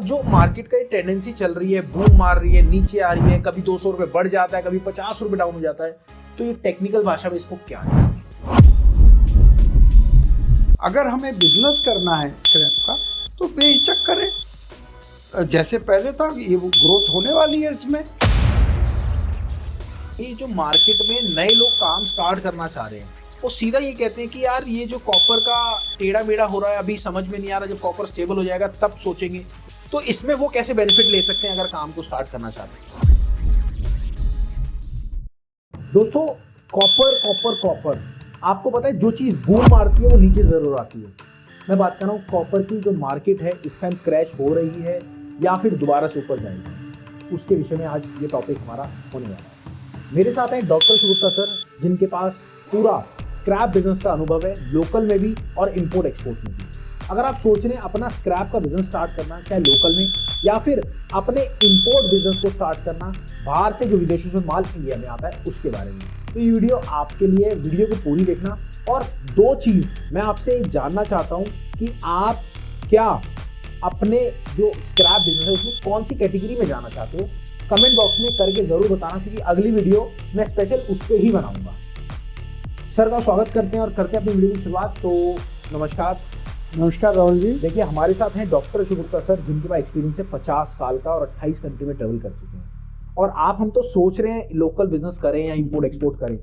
जो मार्केट का टेंडेंसी चल रही है, बूम मार रही है, नीचे आ रही है, कभी 200 रुपए बढ़ जाता है, कभी 50 रुपए डाउन हो जाता है, तो ये टेक्निकल भाषा में इसको क्या कहते हैं? अगर हमें बिजनेस करना है स्क्रैप का तो बेहिचक करें, जैसे पहले था ये ग्रोथ होने वाली है इसमें। ये जो मार्केट में नए लोग काम स्टार्ट करना चाह रहे हैं वो सीधा ये कहते हैं कि यार ये जो कॉपर का टेढ़ा मेढ़ा हो रहा है अभी समझ में नहीं आ रहा, जब कॉपर स्टेबल हो जाएगा तब सोचेंगे। तो इसमें वो कैसे बेनिफिट ले सकते हैं अगर काम को स्टार्ट करना चाहते हैं? दोस्तों, कॉपर कॉपर कॉपर, आपको पता है जो चीज बूम मारती है वो नीचे जरूर आती है। मैं बात कर रहा हूँ कॉपर की जो मार्केट है इस टाइम क्रैश हो रही है या फिर दोबारा से ऊपर जाएगी, उसके विषय में आज ये टॉपिक हमारा होने वाला है। मेरे साथ हैं डॉक्टर सुगुप्ता सर, जिनके पास पूरा स्क्रैप बिजनेस का अनुभव है, लोकल में भी और इंपोर्ट एक्सपोर्ट में भी। अगर आप सोच रहे हैं अपना स्क्रैप का बिजनेस स्टार्ट करना, चाहे लोकल में या फिर अपने इंपोर्ट बिजनेस को स्टार्ट करना, बाहर से जो विदेशों से माल इंडिया में आता है उसके बारे में, तो ये वीडियो आपके लिए। वीडियो को पूरी देखना। और दो चीज मैं आपसे जानना चाहता हूं कि आप क्या अपने जो स्क्रैप बिजनेस है उसमें कौन सी कैटेगरी में जाना चाहते हो, कमेंट बॉक्स में करके जरूर बताना, क्योंकि अगली वीडियो मैं स्पेशल उस पर ही बनाऊंगा। सर का स्वागत करते हैं और करते हैं अपनी वीडियो की शुरुआत। तो नमस्कार राहुल जी। देखिए, हमारे साथ हैं डॉक्टर सुगुप्ता सर, जिनके पास एक्सपीरियंस है 50 साल का और 28 कंट्री में ट्रेवल कर चुके हैं। और हम तो सोच रहे हैं लोकल बिजनेस करें या इंपोर्ट एक्सपोर्ट करें,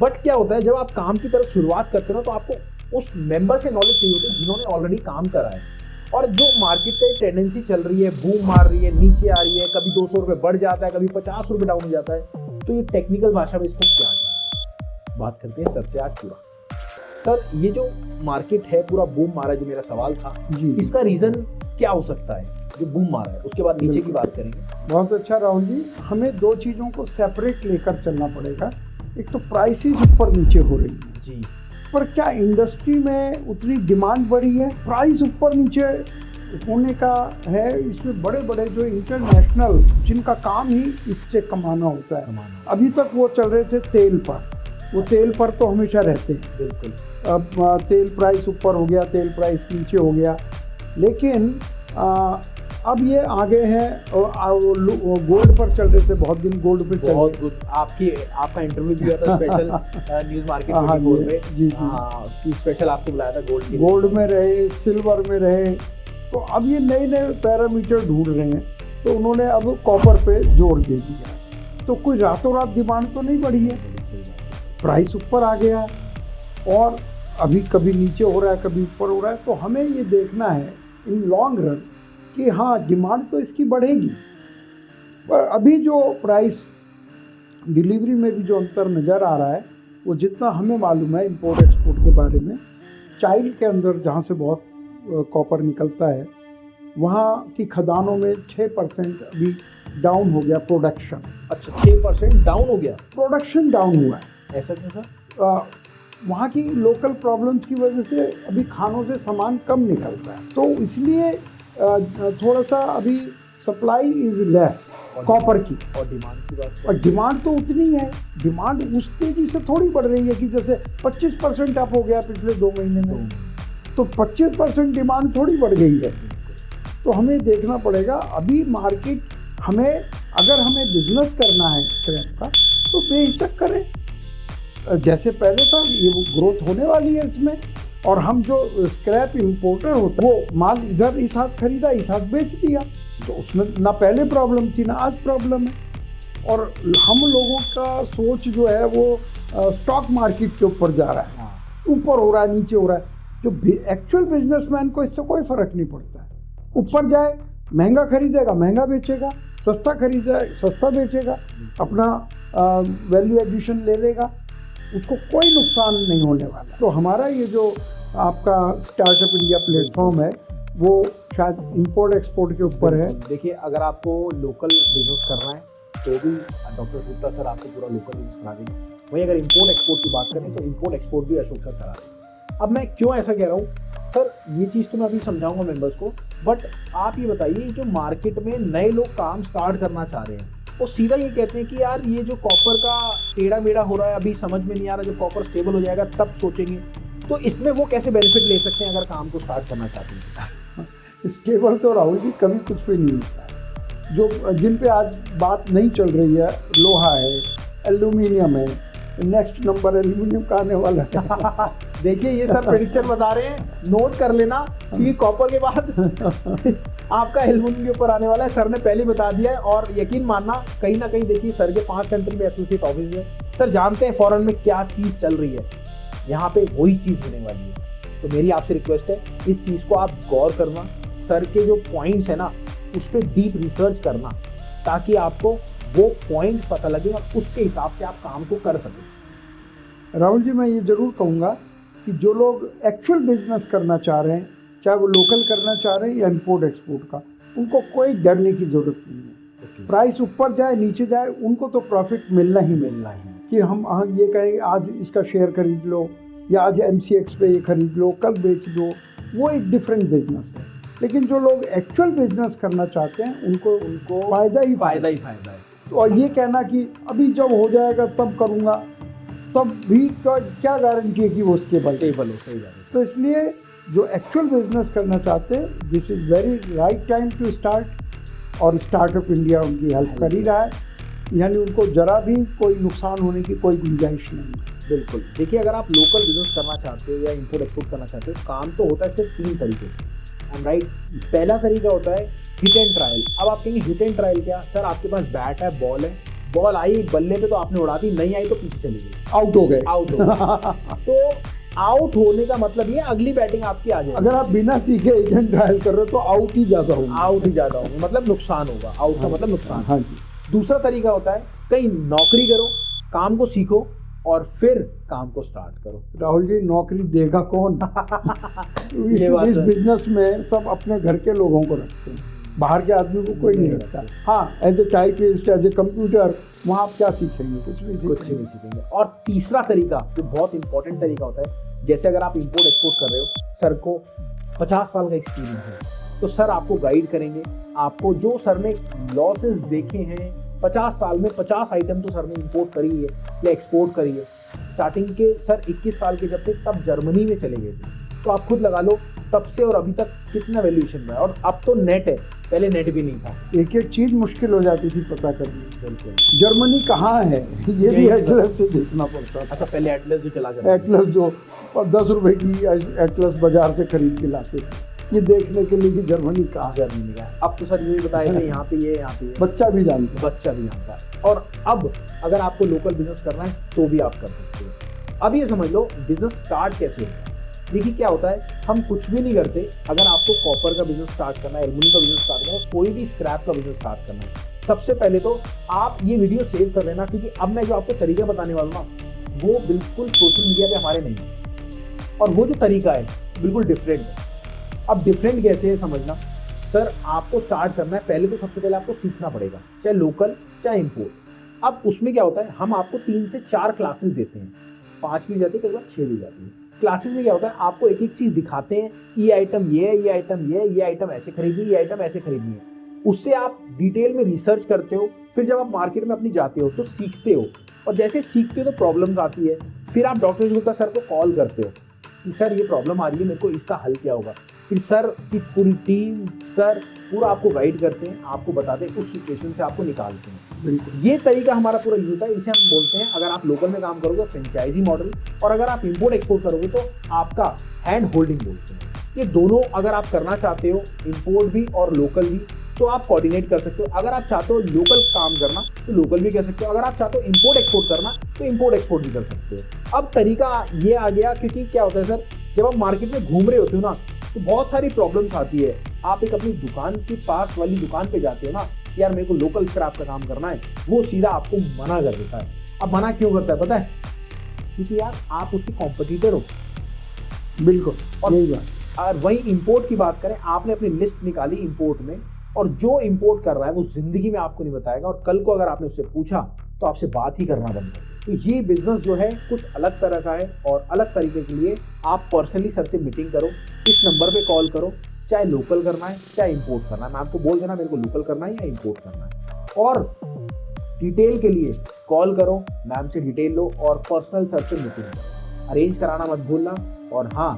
बट क्या होता है जब आप काम की तरफ शुरुआत करते हो ना, तो आपको उस मेंबर से नॉलेज चाहिए होती है जिन्होंने ऑलरेडी काम करा है। और जो मार्केट का टेंडेंसी चल रही है, बूम मार रही है, नीचे आ रही है, कभी 200 रुपए बढ़ जाता है, कभी 50 रुपए डाउन हो जाता है, तो ये टेक्निकल भाषा में इसको क्या कहते हैं? बात करते हैं सर से आज पूरा। सर, ये जो मार्केट है पूरा बूम मारा है, जो मेरा सवाल था जी, इसका रीजन क्या हो सकता है जो बूम मारा है? उसके बाद नीचे की बात करेंगे। बहुत अच्छा राहुल जी, हमें दो चीजों को सेपरेट लेकर चलना पड़ेगा। एक तो प्राइसेस ऊपर नीचे हो रही है जी, पर क्या इंडस्ट्री में उतनी डिमांड बढ़ी है? प्राइस ऊपर नीचे होने का है, इसमें बड़े बड़े जो इंटरनेशनल जिनका काम ही इससे कमाना होता है, अभी तक वो चल रहे थे तेल पर। वो तेल पर तो हमेशा रहते हैं, बिल्कुल। अब तेल प्राइस ऊपर हो गया, तेल प्राइस नीचे हो गया, लेकिन अब ये आगे हैं और गोल्ड पर चल रहे थे बहुत दिन, गोल्ड पे चल। बहुत गुड, आपका इंटरव्यू दिया था स्पेशल न्यूज मार्केट 24 में जी कि स्पेशल आपको बुलाया था गोल्ड में रहे, सिल्वर में रहे। तो अब ये नए नए पैरामीटर ढूंढ रहे हैं, तो उन्होंने अब कॉपर पे जोर दे दिया। तो कोई रातों रात डिमांड तो नहीं बढ़ी है, प्राइस ऊपर आ गया और अभी कभी नीचे हो रहा है, कभी ऊपर हो रहा है। तो हमें ये देखना है इन लॉन्ग रन कि हाँ, डिमांड तो इसकी बढ़ेगी, पर अभी जो प्राइस डिलीवरी में भी जो अंतर नज़र आ रहा है, वो जितना हमें मालूम है इंपोर्ट एक्सपोर्ट के बारे में, चाइल्ड के अंदर जहाँ से बहुत कॉपर निकलता है, वहाँ की खदानों में 6% अभी डाउन हो गया प्रोडक्शन। अच्छा, 6% डाउन हो गया? प्रोडक्शन डाउन हुआ है। ऐसा क्यों सर? वहाँ की लोकल प्रॉब्लम्स की वजह से अभी खानों से सामान कम निकल रहा है, तो इसलिए थोड़ा सा अभी सप्लाई इज लेस कॉपर की। और डिमांड की बात, और डिमांड तो उतनी है, डिमांड उस तेजी से थोड़ी बढ़ रही है कि जैसे 25% अप हो गया पिछले 2 महीने में, तो 25% डिमांड थोड़ी बढ़ गई है। तो हमें देखना पड़ेगा अभी मार्केट, अगर हमें बिजनेस करना है स्क्रैप का तो बेहिचक करें, जैसे पहले था ये ग्रोथ होने वाली है इसमें। और हम जो स्क्रैप इंपोर्टर होता है वो माल इधर इस हाथ खरीदा, इस हाथ बेच दिया, तो उसमें ना पहले प्रॉब्लम थी ना आज प्रॉब्लम है। और हम लोगों का सोच जो है वो स्टॉक मार्केट के ऊपर जा रहा है, ऊपर हो रहा है, नीचे हो रहा है। जो एक्चुअल बिजनेसमैन को इससे कोई फर्क नहीं पड़ता है। ऊपर जाए महंगा खरीदेगा, महंगा बेचेगा, सस्ता खरीदेगा, सस्ता बेचेगा, अपना वैल्यू एडिशन ले लेगा, उसको कोई नुकसान नहीं होने वाला। तो हमारा ये जो आपका स्टार्टअप इंडिया प्लेटफॉर्म है वो शायद इंपोर्ट एक्सपोर्ट के ऊपर है। देखिए, अगर आपको लोकल बिजनेस करना है तो भी डॉक्टर सुगुप्ता सर आपको पूरा लोकल बिजनेस करा देंगे। वहीं अगर इंपोर्ट एक्सपोर्ट की बात करें तो इंपोर्ट एक्सपोर्ट भी अशोक सर करा देंगे। अब मैं क्यों ऐसा कह रहा हूँ सर, ये चीज़ तो मैं अभी समझाऊंगा मेंबर्स को, बट आप ये बताइए, जो मार्केट में नए लोग काम स्टार्ट करना चाह रहे हैं वो सीधा ये कहते हैं कि यार ये जो कॉपर का टेढ़ा मेढ़ा हो रहा है अभी समझ में नहीं आ रहा, जब कॉपर स्टेबल हो जाएगा तब सोचेंगे। तो इसमें वो कैसे बेनिफिट ले सकते हैं अगर काम को स्टार्ट करना चाहते हैं? स्टेबल तो राहुल जी कभी कुछ भी नहीं होता है। जो जिन पे आज बात नहीं चल रही है, लोहा है, एल्यूमिनियम है, नेक्स्ट नंबर एल्यूमिनियम का आने वाला है। देखिए ये सर प्रेडिक्शन बता रहे हैं, नोट कर लेना, क्योंकि कॉपर के बाद आपका एल्यूमिनियम के ऊपर आने वाला है। सर ने पहले ही बता दिया है, और यकीन मानना कहीं ना कहीं देखिए सर के 5 कंट्री में एसोसिएट ऑफिस है। सर जानते हैं फॉरेन में क्या चीज़ चल रही है, यहाँ पे वही चीज़ होने वाली है। तो मेरी आपसे रिक्वेस्ट है, इस चीज़ को आप गौर करना, सर के जो पॉइंट्स है ना उस पर डीप रिसर्च करना, ताकि आपको वो पॉइंट पता लगे और उसके हिसाब से आप काम को कर सकें। राहुल जी, मैं ये ज़रूर कहूँगा कि जो लोग एक्चुअल बिजनेस करना चाह रहे हैं, चाहे वो लोकल करना चाह रहे हैं या इंपोर्ट एक्सपोर्ट का, उनको कोई डरने की ज़रूरत नहीं है। प्राइस ऊपर जाए नीचे जाए, उनको तो प्रॉफिट मिलना ही मिलना है। कि हम ये कहें आज इसका शेयर खरीद लो, या आज MCX पे ये खरीद लो, कल बेच दो, वो एक डिफरेंट बिजनेस है। लेकिन जो लोग एक्चुअल बिजनेस करना चाहते हैं उनको फ़ायदा ही फ़ायदा है। और ये कहना कि अभी जब हो जाएगा तब करूँगा, तब भी क्या गारंटी है कि वो स्टेबल हो। सही बात है। तो इसलिए जो एक्चुअल बिजनेस करना चाहते हैं, this is very right time to start. और स्टार्टअप इंडिया उनकी हेल्प कर ही रहा है, यानी उनको ज़रा भी कोई नुकसान होने की कोई गुंजाइश नहीं है। बिल्कुल। देखिए अगर आप लोकल बिजनेस करना चाहते हो या इंपोर्ट एक्सपोर्ट करना चाहते हो, काम तो होता है सिर्फ 3 तरीके से। एंड राइट, पहला तरीका होता है हिट एंड ट्रायल। अब आप कहेंगे हिट एंड ट्रायल क्या? सर आपके पास बैट है, बॉल आई बल्ले पे तो आपने उड़ा दी, नहीं आई तो पीछे चली गई, आउट हो गए। तो आउट होने का मतलब ये अगली बैटिंग आपकी आ जाएगी। अगर आप बिना सीखे हिट एंड ट्रायल कर रहे हो तो आउट ही ज़्यादा होंगे, मतलब नुकसान होगा। आउट का मतलब नुकसान। हाँ जी। दूसरा तरीका होता है कहीं नौकरी करो, काम को सीखो और फिर काम को स्टार्ट करो। राहुल जी, नौकरी देगा कौन? इस बिजनेस में सब अपने घर के लोगों को रखते हैं, बाहर के आदमी को कोई नहीं रखता। हाँ, as a typist, as a computer, वहाँ आप क्या सीखेंगे? कुछ नहीं सीखेंगे। और तीसरा तरीका जो बहुत इंपॉर्टेंट तरीका होता है, जैसे अगर आप इंपोर्ट एक्सपोर्ट कर रहे हो, सर को 50 साल का एक्सपीरियंस है, तो सर आपको गाइड करेंगे। आपको जो सर ने लॉसेस देखे हैं 50 साल में, 50 आइटम तो सर ने इंपोर्ट करी है या एक्सपोर्ट करी है। स्टार्टिंग के सर 21 साल के जब थे तब जर्मनी में चले गए थे, तो आप खुद लगा लो तब से और अभी तक कितना वैल्यूएशन में है। और अब तो नेट है, पहले नेट भी नहीं था। एक एक चीज मुश्किल हो जाती थी पता करनी। बिल्कुल। जर्मनी कहाँ है ये भी एटलस से देखना पड़ता था। अच्छा, पहले एटलस जो चला गया, एटलस जो 10 रुपए की एटलस बाजार से खरीद के लाते थे, ये देखने के लिए कि जर्मनी कहाँ। जर्मनी का अब तो सर ये बताया कि यहाँ पे ये, यहाँ पे ये। बच्चा भी जानता है। और अब अगर आपको लोकल बिजनेस करना है तो भी आप कर सकते हो। अब ये समझ लो बिजनेस स्टार्ट कैसे होता है। देखिए क्या होता है, हम कुछ भी नहीं करते। अगर आपको कॉपर का बिजनेस स्टार्ट करना है, एल्यूमिनियम का बिजनेस स्टार्ट करना है, कोई भी स्क्रैप का बिजनेस स्टार्ट करना है, सबसे पहले तो आप ये वीडियो सेव कर लेना, क्योंकि अब मैं जो आपको तरीका बताने वाला हूँ ना, वो बिल्कुल सोशल मीडिया पे हमारे नहीं है, और वो जो तरीका है बिल्कुल डिफरेंट है। अब डिफरेंट कैसे है समझना। सर आपको स्टार्ट करना है, पहले तो सबसे पहले आपको सीखना पड़ेगा, चाहे लोकल चाहे इंपोर्ट। अब उसमें क्या होता है, हम आपको 3 से 4 क्लासेस देते हैं, 5 भी जाती है, कई बार 6 भी जाती है। क्लासेस में क्या होता है, आपको एक एक चीज़ दिखाते हैं कि ये आइटम ये है, ये आइटम ये आइटम ऐसे खरीदनी, ये आइटम ऐसे खरीदनी है। उससे आप डिटेल में रिसर्च करते हो, फिर जब आप मार्केट में अपनी जाते हो तो सीखते हो, और जैसे सीखते हो तो प्रॉब्लम्स आती है, फिर आप डॉक्टर गुप्ता सर को कॉल करते हो कि सर ये प्रॉब्लम आ रही है, मेरे को इसका हल क्या होगा। फिर सर की पूरी टीम, सर पूरा आपको गाइड करते हैं, आपको बताते हैं, उस सिचुएशन से आपको निकालते हैं। बिल्कुल, ये तरीका हमारा पूरा यूज होता है। इसे हम बोलते हैं, अगर आप लोकल में काम करोगे फ्रेंचाइजी मॉडल, और अगर आप इंपोर्ट एक्सपोर्ट करोगे तो आपका हैंड होल्डिंग बोलते हैं। ये दोनों अगर आप करना चाहते हो, इंपोर्ट भी और लोकल भी, तो आप कोऑर्डिनेट कर सकते हो। अगर आप चाहते हो लोकल काम करना तो लोकल भी कर सकते हो, अगर आप चाहते हो इंपोर्ट एक्सपोर्ट करना तो इंपोर्ट एक्सपोर्ट भी कर सकते हो। अब तरीका ये आ गया, क्योंकि क्या होता है सर, जब आप मार्केट में घूम रहे होते हो ना, तो बहुत सारी प्रॉब्लम्स आती है। आप एक अपनी दुकान के पास वाली दुकान पे जाते हो ना, यार मेरे को लोकल स्क्रैप का काम करना है, वो सीधा आपको मना कर देता है। अब मना क्यों करता है पता है? क्योंकि यार आप उसके कॉम्पिटिटर हो। बिल्कुल, और यही बात। और वही इंपोर्ट की बात करें, आपने अपनी लिस्ट निकाली इंपोर्ट में, और जो इंपोर्ट कर रहा है वो जिंदगी में आपको नहीं बताएगा, और कल को अगर आपने उससे पूछा तो आपसे बात ही करना बंद कर। तो ये बिजनेस जो है कुछ अलग तरह का है, और अलग तरीके के लिए आप पर्सनली सर से मीटिंग करो, इस नंबर पे कॉल करो, चाहे लोकल करना है चाहे इंपोर्ट करना है। मैं आपको बोल देना मेरे को लोकल करना है या इंपोर्ट करना है, और डिटेल के लिए कॉल करो, मैम से डिटेल लो, और पर्सनल सर से मीटिंग करो। अरेंज कराना मत भूलना। और हाँ,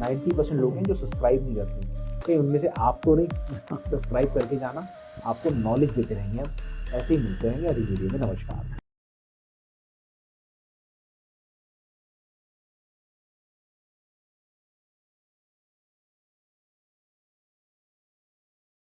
90% लोग हैं जो सब्सक्राइब नहीं करते, कहीं उनमें से आप तो नहीं सब्सक्राइब करके जाना, आपको नॉलेज देते रहेंगे हम, ऐसे ही मिलते रहेंगे अगली वीडियो में। नमस्कार।